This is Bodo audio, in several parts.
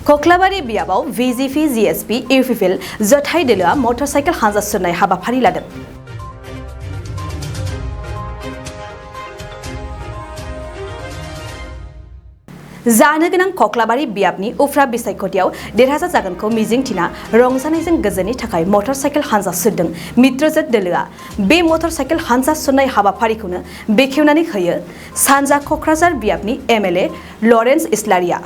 कक्लाबारि बियाबाव VGP GSP Uppl जथाय दोलोआ मटरसाइकेल हानजा सुरनाय हाबाफारि लादों। जानो गोनां कक्लाबारि बियाबनि उफ्रा बिसायख'थियाव देरहासार जागोनखौ मिजिंथिना रंजानायजों गोजोननि थाखाय मटरसाइकेल हानजा सुरदों मित्रजोत दोलोआ। बे मटरसाइकेल हानजा सुरनाय हाबाफारिखौनो बेखेवनानै होयो सानजा क'क्राझार बियाबनि MLA लरेन्स इस्लारिया।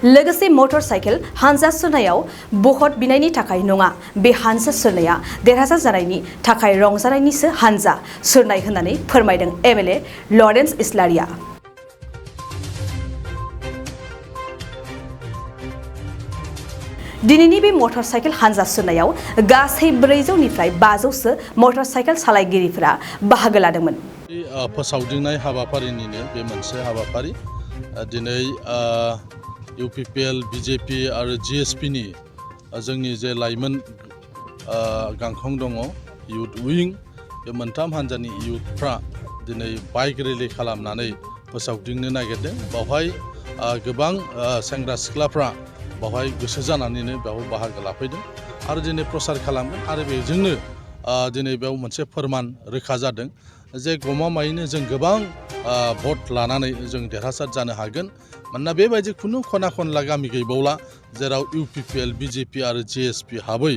लोगोसे मटरसाइकेल हानजा सुरनायाव भट बिनायनि थाखाय नङा, बे हानजा सुरनाया देरहासार जानायनि थाखाय रंजानायनिसो हानजा सुरनाय होननानै फोरमायदों MLA लरेन्स इस्लारिया। दिनैनि बे मटरसाइकेल हानजा सुरनायाव गासै 400निफ्राय 500सो मटरसाइकेल सालायगिरिफोरा बाहागो लादोंमोन। फोसावदिंनाय हाबाफारिनिनो बे मोनसे हाबाफारि दिनै UPPL, BJP आरो GSP नि जोंनि जे लाइमोन गांखं दङ इउथ विं, बे मोनथाम हान्जानि इउथफ्रा दिनै बाइक रेलि खालामनानै फोसावदिंनो नागिरदों। बावहाय गोबां सेंग्रा सिख्लाफ्रा बावहाय गोसो जानानैनो बेयाव बाहागो लाफैदों आरो दिनै प्रसार खालामगोन आरो बेजोंनो दिनै बेयाव मोनसे फोरमान रोखा जादों जे गमामायैनो जों गोबां भट लानानै जों देरहासार जानो हागोन। मानोना बेबायदि खुनु खना खनला गामि गैबावला जेराव UPPL, BJP आरो GSP हाबै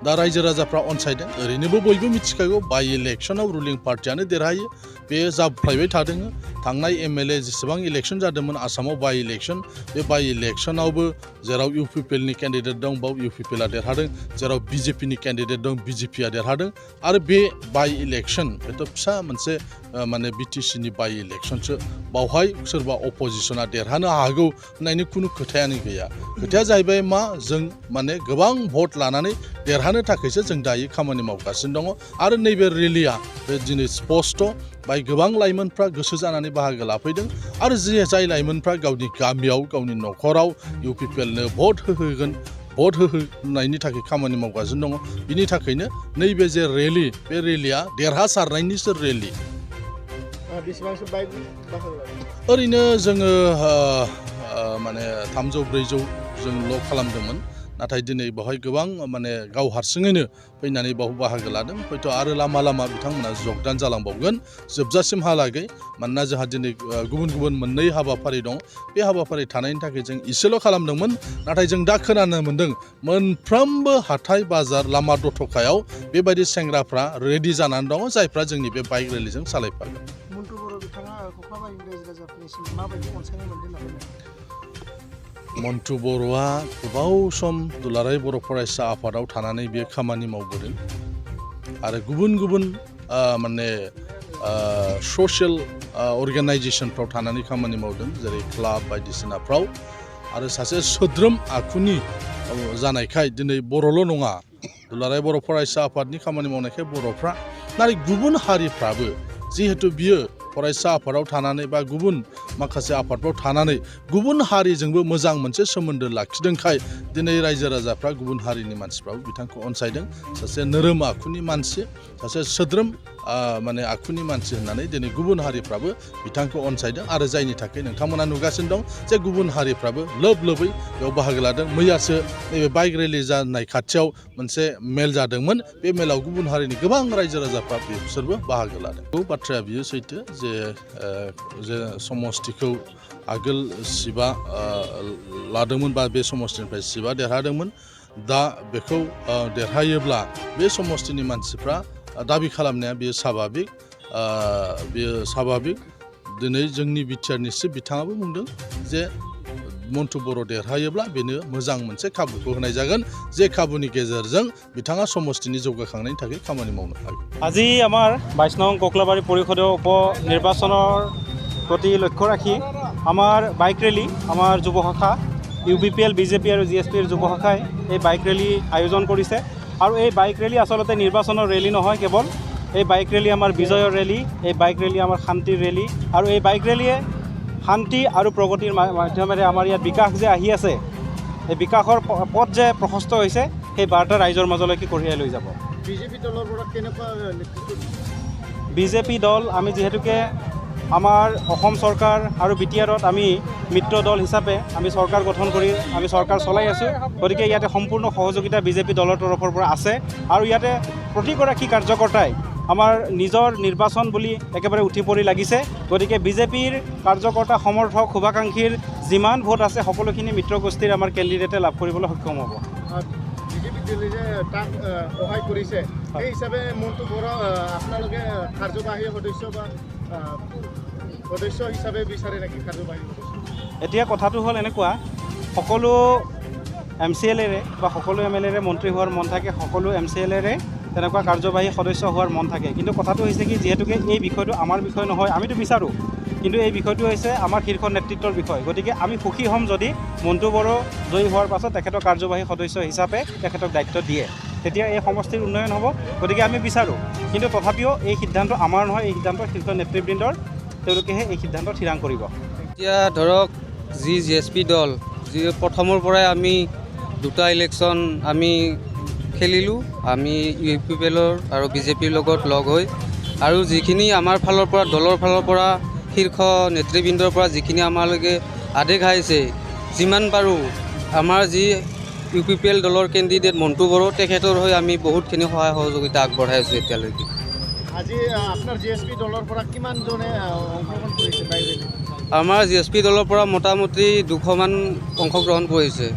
दा रायजो राजाफ्रा अनसायदों। ओरैनोबो बयबो मिथिखागौ बाइ इलेक्सनाव रुलिं पार्टियानो देरहायो, बे जाफ्लायबाय थादों। थांनाय MLA जेसेबां इलेक्सन जादोंमोन आसामाव बाइ इलेक्सन, बे बाइ इलेक्सनावबो जेराव UPPL नि केन्डिडेट दं बाव UPPL आ देरहादों, जेराव BJP नि केन्डिडेट दं BJP आ देरहादों। आरो बे बाइ इलेक्सन बेथ' फिसा मोनसे माने BTC नि बाइ इलेक्सनसो, बावहाय सोरबा अपोजिसना देरहानो हागौ होननायनि खुनु खोथायानो गैया। खोथाया जाहैबाय मा, जों माने गोबां भट लानानै देरहानो थाखायसो जों दायो खामानि मावगासिनो दङ। आरो नैबे रेलिया बे दिनै स्पष्ट बाय गोबां लाइमोनफ्रा गोसो जानानै बाहागो लाफैदों आरो जाय लाइमोनफ्रा गावनि गामियाव गावनि न'खराव UPPL नो भट होहोगोन, भट होहोनायनि थाखाय खामानि मावगासिनो दङ। बिनि थाखायनो नैबे जे रेलि, बे रेलिया देरहासारनायनिसो रेलि। बेसेबांसो बाइक ओरैनो जोङो माने 300-400 जोंल' खालामदोंमोन, नाथाय दिनै बेवहाय गोबां माने गाव हारसिङैनो फैनानै बाव बाहागो लादों। हयथ' आरो लामा लामा बिथांमोना जगदान जालांबावगोन जोबजासिमहालागै। मानोना जोंहा दिनै गुबुन गुबुन 2 हाबाफारि दं। बे हाबाफारि थानायनि थाखाय जों इसेल' खालामदोंमोन, नाथाय जों दा खोनानो मोन्दों मोनफ्रोमबो हाथाय बाजार लामा दथखायाव बेबायदि सेंग्राफ्रा रेडि जानानै दङ, जायफ्रा जोंनि बे बाइक रेलिजों सालायफागोन। मन्टु बर'आ गोबाव सम दुलाराय बर' फरायसा आफादाव थानानै बे खामानि मावबोदों आरो गुबुन गुबुन माने ससियेल अर्गेनाइजेसनफ्राव थानानै खामानि मावदों, जेरै क्लाब बायदिसिनाफ्राव। आरो सासे सोद्रोम आखुनि जानायखाय दिनै बर'ल' नङा, दुलाराय बर' फरायसा आफादनि खामानि मावनायखाय बर'फ्रा नाथाय गुबुन हारिफ्राबो जिहेतु बियो फरायसा आफादाव थानानै बा गुबुन माखासे आफादफ्राव थानानै गुबुन हारिजोंबो मोजां मोनसे सोमोन्दो लाखिदोंखाय दिनै रायजो राजाफ्रा गुबुन हारिनि मानसिफ्राबो बिथांखौ अनसायदों। सासे नोरोम आखुनि मानसि, सासे सोद्रोम माने आखुनि मानसि होननानै दिनै गुबुन हारिफ्राबो बिथांखौ अनसायदों आरो जायनि थाखाय नोंथांमोना नुगासिनो दं जे गुबुन हारिफ्राबो लोब लोबै बेयाव बाहागो लादों। मैयासो नैबे बाइक रेलि जानाय खाथियाव मोनसे मेल जादोंमोन, बे मेलाव गुबुन हारिनि गोबां रायजो राजाफ्रा बिसोरबो बाहागो लादों। बाथ्राया बियो सैथो जे समस्तिखौ आगोल शिबा लादोंमोन बा बे समस्तिनिफ्राय शिबा देरहादोंमोन। दा बेखौ देरहायोब्ला बे समस्तिनि मानसिफ्रा दाबि खालामनाया बेयो साभाबिक। दिनै जोंनि बिटिआरनि चिफ बिथाङाबो बुंदों जे मन्टु बर' देरहायोब्ला बेनो मोजां मोनसे खाबुखौ होनाय जागोन, जे खाबुनि गेजेरजों बिथाङा समस्तिनि जौगाखांनायनि थाखाय खामानि मावनो हागोन। আজি আমাৰ 22 নং কক্লাবাৰী পৰিষদীয় উপ নিৰ্বাচনৰ প্ৰতি লক্ষ্য ৰাখি আমাৰ বাইক ৰেলী, আমাৰ যুৱ শাখা UPPL, BJP আৰু GSPৰ যুৱ শাখাই এই বাইক ৰেলী আয়োজন কৰিছে। আৰু এই বাইক ৰেলী আচলতে নিৰ্বাচনৰ ৰেলী নহয়, কেৱল এই বাইক ৰেলী আমাৰ বিজয়ৰ ৰেলী, এই বাইক ৰেলী আমাৰ শান্তিৰ ৰেলী। আৰু এই বাইক ৰেলীয়ে শান্তি আৰু প্ৰগতিৰ মাধ্যমেৰে আমাৰ ইয়াত বিকাশ যে আহি আছে, এই বিকাশৰ পথ যে প্ৰশস্ত হৈছে, সেই বাৰ্তা ৰাইজৰ মাজলৈকে কঢ়িয়াই লৈ যাব। বিজেপি দলৰ পৰা কেনেকুৱা বিজেপি দল আমি যিহেতুকে আমাৰ অসম চৰকাৰ আৰু BTRত আমি মিত্ৰ দল হিচাপে আমি চৰকাৰ গঠন কৰি আমি চৰকাৰ চলাই আছোঁ। গতিকে ইয়াতে সম্পূৰ্ণ সহযোগিতা বিজেপি দলৰ তৰফৰ পৰা আছে আৰু ইয়াতে প্ৰতিগৰাকী কাৰ্যকৰ্তাই আমাৰ নিজৰ নিৰ্বাচন বুলি একেবাৰে উঠি পৰি লাগিছে। গতিকে বিজেপিৰ কাৰ্যকৰ্তা সমৰ্থক শুভাকাংক্ষীৰ যিমান ভোট আছে সকলোখিনি মিত্ৰগোষ্ঠীৰ আমাৰ কেণ্ডিডেটে লাভ কৰিবলৈ সক্ষম হ'ব। বিজেপি দলে যে তাক সহায় কৰিছে সেই হিচাপে মনটো বৰ আপোনালোকে কাৰ্যবাহী সদস্য বা সদস্য হিচাপে বিচাৰে নেকি কাৰ্যবাহী সদস্য? এতিয়া কথাটো হ'ল এনেকুৱা, সকলো MCLAৰে বা সকলো MLAৰে মন্ত্ৰী হোৱাৰ মন থাকে, সকলো MCLAৰে তেনেকুৱা কাৰ্যবাহী সদস্য হোৱাৰ মন থাকে। কিন্তু কথাটো হৈছে কি, যিহেতুকে এই বিষয়টো আমাৰ বিষয় নহয়, আমিতো বিচাৰোঁ, কিন্তু এই বিষয়টো হৈছে আমাৰ শীৰ্ষ নেতৃত্বৰ বিষয়। গতিকে আমি সুখী হ'ম যদি মণ্টু বড়ো জয়ী হোৱাৰ পাছত তেখেতক কাৰ্যবাহী সদস্য হিচাপে তেখেতক দায়িত্ব দিয়ে, তেতিয়া এই সমষ্টিৰ উন্নয়ন হ'ব। গতিকে আমি বিচাৰোঁ, কিন্তু তথাপিও এই সিদ্ধান্ত আমাৰ নহয়, এই সিদ্ধান্ত শীৰ্ষ নেতৃবৃন্দৰ, তেওঁলোকেহে এই সিদ্ধান্ত থিৰাং কৰিব। এতিয়া ধৰক GSP দল প্ৰথমৰ পৰাই আমি দুটা ইলেকশ্যন আমি খেলিলোঁ, আমি UPPL আৰু BJPৰ লগত লগ হৈ, আৰু যিখিনি আমাৰ ফালৰ পৰা দলৰ ফালৰ পৰা শীৰ্ষ নেতৃবৃন্দৰ পৰা যিখিনি আমালৈকে আদেশ আহিছে, যিমান পাৰোঁ আমাৰ যি UPPL দলৰ কেণ্ডিডেট মণ্টু বড়ো, তেখেতৰ হৈ আমি বহুতখিনি সহায় সহযোগিতা আগবঢ়াই আছোঁ এতিয়ালৈকে। আজি আপোনাৰ GSP দলৰ পৰা কিমানজনে অংশগ্ৰহণ কৰিছে? আমাৰ GSP দলৰ পৰা মোটামুটি 200মান অংশগ্ৰহণ কৰিছে।